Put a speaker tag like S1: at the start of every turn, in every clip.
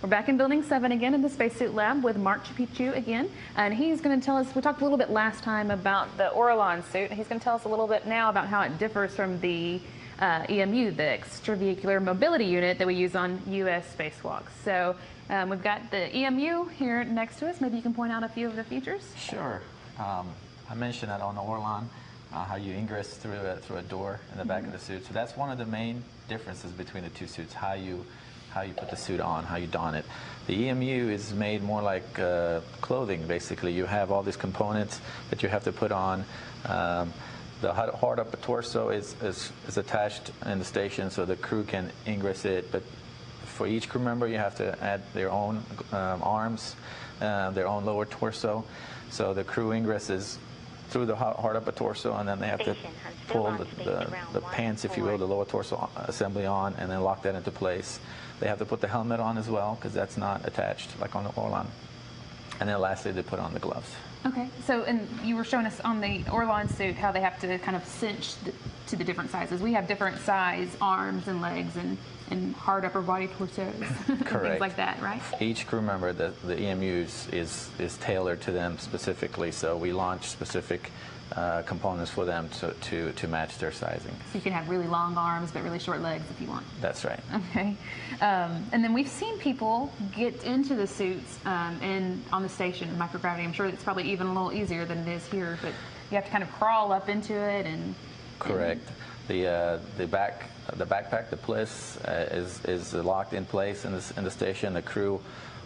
S1: We're back in Building 7 again in the Spacesuit Lab with Marc Ciupitu again, and he's going to tell us, we talked a little bit last time about the Orlan suit, and he's going to tell us a little bit now about how it differs from the EMU, the extravehicular mobility unit that we use on U.S. spacewalks. So we've got the EMU here next to us. Maybe you can point out a few of the features.
S2: Sure. I mentioned that on the Orlan, how you ingress through a door in the back of the suit. So that's one of the main differences between the two suits, how you put the suit on, how you don it. The EMU is made more like clothing, basically. You have all these components that you have to put on. The hard upper torso is attached in the station so the crew can ingress it, but for each crew member you have to add their own arms, their own lower torso. So the crew ingresses through the hard upper torso, and then they have to pull the pants, if you will, the lower torso assembly on, and then lock that into place. They have to put the helmet on as well, because that's not attached like on the Orlan. And then lastly, they put on the gloves.
S1: Okay, so and you were showing us on the Orlan suit how they have to kind of cinch to the different sizes. We have different size arms and legs and hard upper body torsos.
S2: Correct.
S1: Things like that, right?
S2: Each crew member, the EMU is tailored to them specifically, so we launch specific components for them to match their sizing.
S1: So you can have really long arms but really short legs if you want.
S2: That's right.
S1: Okay. And then we've seen people get into the suits and on the station in microgravity. I'm sure it's probably even a little easier than it is here, but you have to kind of crawl up into it and...
S2: Correct. The backpack, the bliss, is locked in place in the station. The crew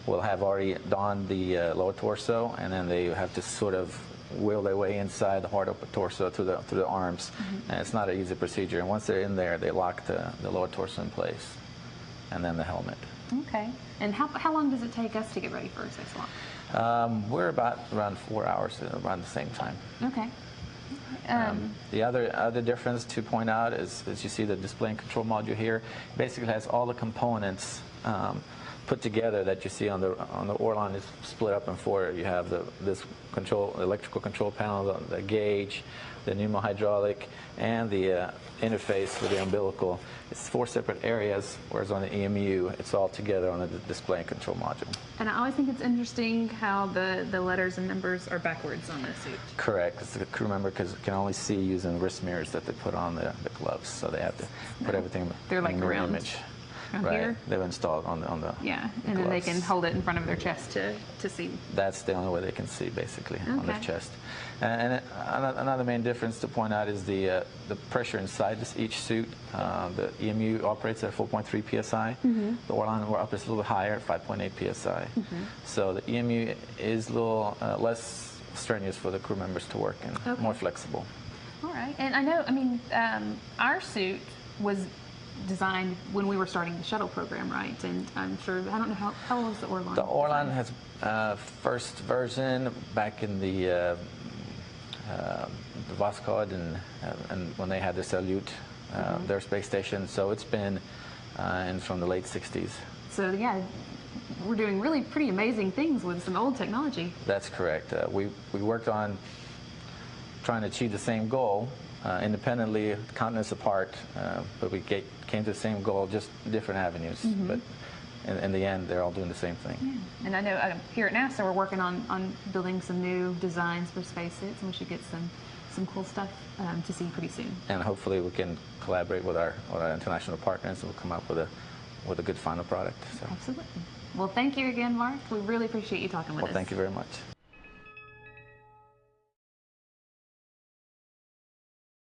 S2: will have already donned the lower torso, and then they have to sort of wheel their way inside the hard upper torso through the arms. And it's not an easy procedure. And once they're in there, they lock the lower torso in place, and then the helmet.
S1: Okay. And how long does it take us to get ready for a spacewalk?
S2: We're about around 4 hours, around the same time.
S1: Okay.
S2: The other difference to point out is, as you see the display and control module here, basically has all the components put together that you see on the Orlan. Is split up in four. You have this electrical control panel, the gauge, the pneumohydraulic, and the interface for the umbilical. It's four separate areas, whereas on the EMU, it's all together on the display and control module.
S1: And I always think it's interesting how the letters and numbers are backwards on the suit.
S2: Correct. It's the crew member can only see using wrist mirrors that they put on the gloves, so they have to put everything
S1: They're like
S2: in mirror
S1: around.
S2: image.
S1: Right,
S2: here? They've installed on the
S1: yeah,
S2: the
S1: and then they
S2: gloves.
S1: can hold it in front of their chest to see.
S2: That's the only way they can see, basically, on their
S1: Okay.
S2: chest. And another main difference to point out is the pressure inside each suit. The EMU operates at 4.3 psi. The Orlan operates a little bit higher, 5.8 psi. So the EMU is a little less strenuous for the crew members to work in, more flexible.
S1: All right, and I know, I mean, our suit was designed when we were starting the shuttle program, right? And I'm sure, I don't know, how old was the Orlan?
S2: The Orlan has first version back in the Voskhod and when they had the Salute, their space station. So it's been from the late 60s.
S1: So yeah, we're doing really pretty amazing things with some old technology.
S2: That's correct. We worked on trying to achieve the same goal independently, continents apart, but we came to the same goal, just different avenues. But in the end, they're all doing the same thing.
S1: Yeah. And I know here at NASA, we're working on building some new designs for spacesuits, and we should get some cool stuff to see pretty soon.
S2: And hopefully we can collaborate with our international partners, and we'll come up with a good final product. So.
S1: Absolutely. Well, thank you again, Marc. We really appreciate you talking with us.
S2: Well, thank you very much.